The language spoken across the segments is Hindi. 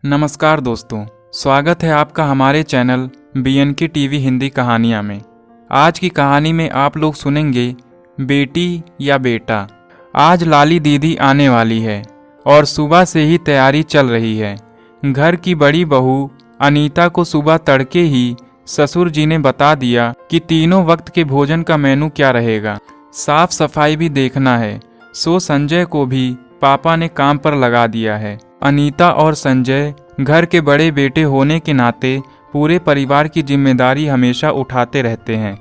नमस्कार दोस्तों, स्वागत है आपका हमारे चैनल BNK टीवी हिंदी कहानियाँ में। आज की कहानी में आप लोग सुनेंगे बेटी या बेटा। आज लाली दीदी आने वाली है और सुबह से ही तैयारी चल रही है। घर की बड़ी बहू अनीता को सुबह तड़के ही ससुर जी ने बता दिया कि तीनों वक्त के भोजन का मेनू क्या रहेगा। साफ सफाई भी देखना है, सो संजय को भी पापा ने काम पर लगा दिया है। अनीता और संजय घर के बड़े बेटे होने के नाते पूरे परिवार की जिम्मेदारी हमेशा उठाते रहते हैं,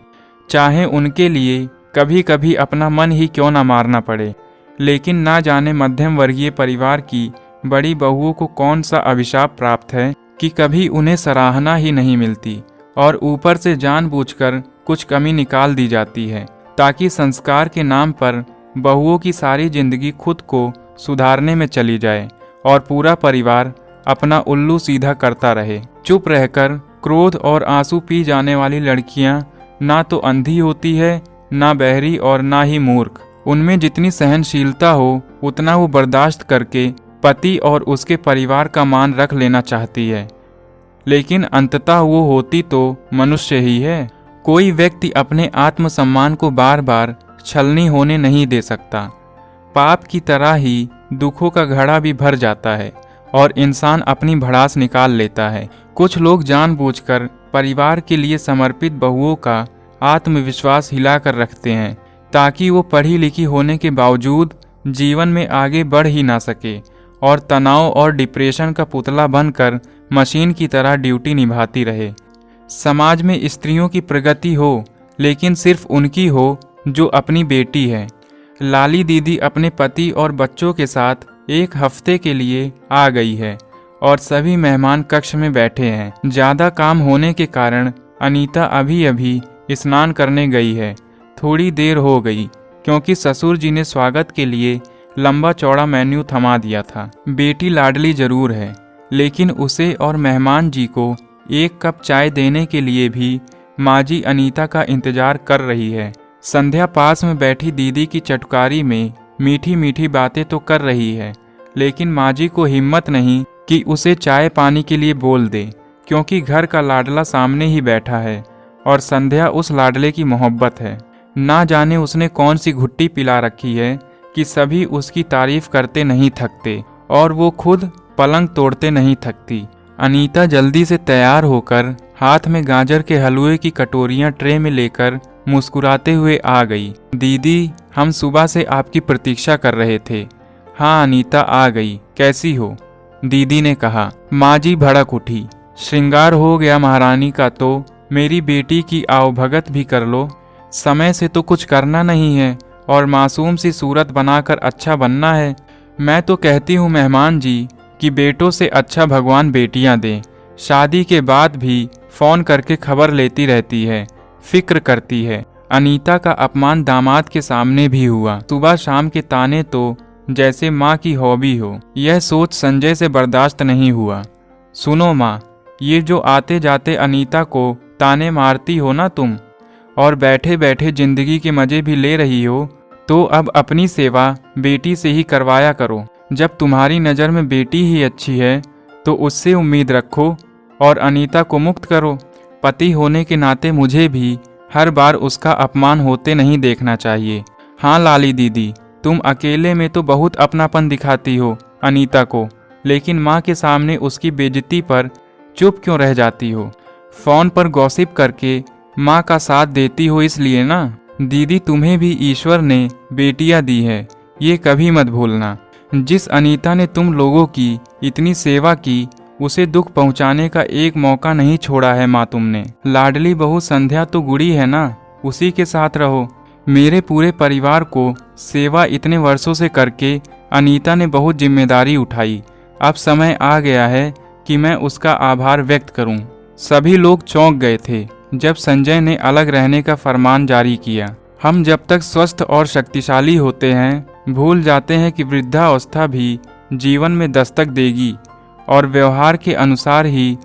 चाहे उनके लिए कभी कभी अपना मन ही क्यों ना मारना पड़े। लेकिन ना जाने मध्यम वर्गीय परिवार की बड़ी बहुओं को कौन सा अभिशाप प्राप्त है कि कभी उन्हें सराहना ही नहीं मिलती और ऊपर से जानबूझकर कुछ कमी निकाल दी जाती है, ताकि संस्कार के नाम पर बहुओं की सारी जिंदगी खुद को सुधारने में चली जाए और पूरा परिवार अपना उल्लू सीधा करता रहे। चुप रहकर क्रोध और आंसू पी जाने वाली लड़कियां ना तो अंधी होती है, ना बहरी और ना ही मूर्ख। उनमें जितनी सहनशीलता हो उतना वो बर्दाश्त करके पति और उसके परिवार का मान रख लेना चाहती है, लेकिन अंततः वो होती तो मनुष्य ही है। कोई व्यक्ति अपने आत्मसम्मान को बार बार छलनी होने नहीं दे सकता। पाप की तरह ही दुखों का घड़ा भी भर जाता है और इंसान अपनी भड़ास निकाल लेता है। कुछ लोग जानबूझकर परिवार के लिए समर्पित बहुओं का आत्मविश्वास हिलाकर रखते हैं, ताकि वो पढ़ी लिखी होने के बावजूद जीवन में आगे बढ़ ही ना सके और तनाव और डिप्रेशन का पुतला बनकर मशीन की तरह ड्यूटी निभाती रहे। समाज में स्त्रियों की प्रगति हो, लेकिन सिर्फ उनकी हो जो अपनी बेटी है। लाली दीदी अपने पति और बच्चों के साथ एक हफ्ते के लिए आ गई है और सभी मेहमान कक्ष में बैठे हैं। ज्यादा काम होने के कारण अनीता अभी अभी स्नान करने गई है। थोड़ी देर हो गई क्योंकि ससुर जी ने स्वागत के लिए लंबा चौड़ा मेन्यू थमा दिया था। बेटी लाडली जरूर है, लेकिन उसे और मेहमान जी को एक कप चाय देने के लिए भी माँ जी अनीता का इंतजार कर रही है। संध्या पास में बैठी दीदी की चटकारी में मीठी मीठी बातें तो कर रही है, लेकिन माँ जी को हिम्मत नहीं कि उसे चाय पानी के लिए बोल दे, क्योंकि घर का लाडला सामने ही बैठा है और संध्या उस लाडले की मोहब्बत है। ना जाने उसने कौन सी घुट्टी पिला रखी है कि सभी उसकी तारीफ करते नहीं थकते और वो खुद पलंग तोड़ते नहीं थकती। अनीता जल्दी से तैयार होकर हाथ में गाजर के हलवे की कटोरियां ट्रे में लेकर मुस्कुराते हुए आ गई। दीदी, हम सुबह से आपकी प्रतीक्षा कर रहे थे। हाँ अनीता आ गई, कैसी हो? दीदी ने कहा। माँ जी भड़क उठी। श्रृंगार हो गया महारानी का, तो मेरी बेटी की आवभगत भी कर लो। समय से तो कुछ करना नहीं है और मासूम सी सूरत बनाकर अच्छा बनना है। मैं तो कहती हूँ मेहमान जी कि बेटों से अच्छा भगवान बेटियाँ दें। शादी के बाद भी फोन करके खबर लेती रहती है, फिक्र करती है। अनीता का अपमान दामाद के सामने भी हुआ। सुबह शाम के ताने तो जैसे माँ की हॉबी हो। यह सोच संजय से बर्दाश्त नहीं हुआ। सुनो माँ, ये जो आते जाते अनीता को ताने मारती हो ना तुम, और बैठे बैठे जिंदगी के मजे भी ले रही हो, तो अब अपनी सेवा बेटी से ही करवाया करो। जब तुम्हारी नज़र में बेटी ही अच्छी है तो उससे उम्मीद रखो और अनीता को मुक्त करो। पति होने के नाते मुझे भी हर बार उसका अपमान होते नहीं देखना चाहिए। हाँ लाली दीदी, तुम अकेले में तो बहुत अपनापन दिखाती हो अनीता को, लेकिन माँ के सामने उसकी बेइज्जती पर चुप क्यों रह जाती हो? फोन पर गॉसिप करके माँ का साथ देती हो इसलिए ना। दीदी, तुम्हें भी ईश्वर ने बेटियाँ दी है, ये कभी मत भूलना। जिस अनीता ने तुम लोगों की इतनी सेवा की, उसे दुख पहुंचाने का एक मौका नहीं छोड़ा है माँ तुमने। लाडली बहू संध्या तो गुड़ी है ना, उसी के साथ रहो। मेरे पूरे परिवार को सेवा इतने वर्षों से करके अनीता ने बहुत जिम्मेदारी उठाई। अब समय आ गया है कि मैं उसका आभार व्यक्त करूं। सभी लोग चौंक गए थे जब संजय ने अलग रहने का फरमान जारी किया। हम जब तक स्वस्थ और शक्तिशाली होते हैं, भूल जाते हैं कि वृद्धावस्था भी जीवन में दस्तक देगी और व्यवहार के अनुसार ही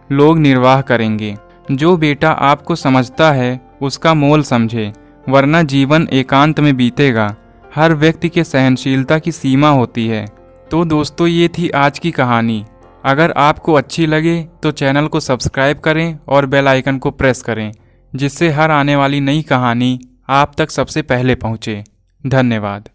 लोग निर्वाह करेंगे। जो बेटा आपको समझता है उसका मोल समझे, वरना जीवन एकांत में बीतेगा। हर व्यक्ति के सहनशीलता की सीमा होती है। तो दोस्तों, ये थी आज की कहानी। अगर आपको अच्छी लगे तो चैनल को सब्सक्राइब करें और बेल आइकन को प्रेस करें, जिससे हर आने वाली नई कहानी आप तक सबसे पहले पहुंचे। धन्यवाद।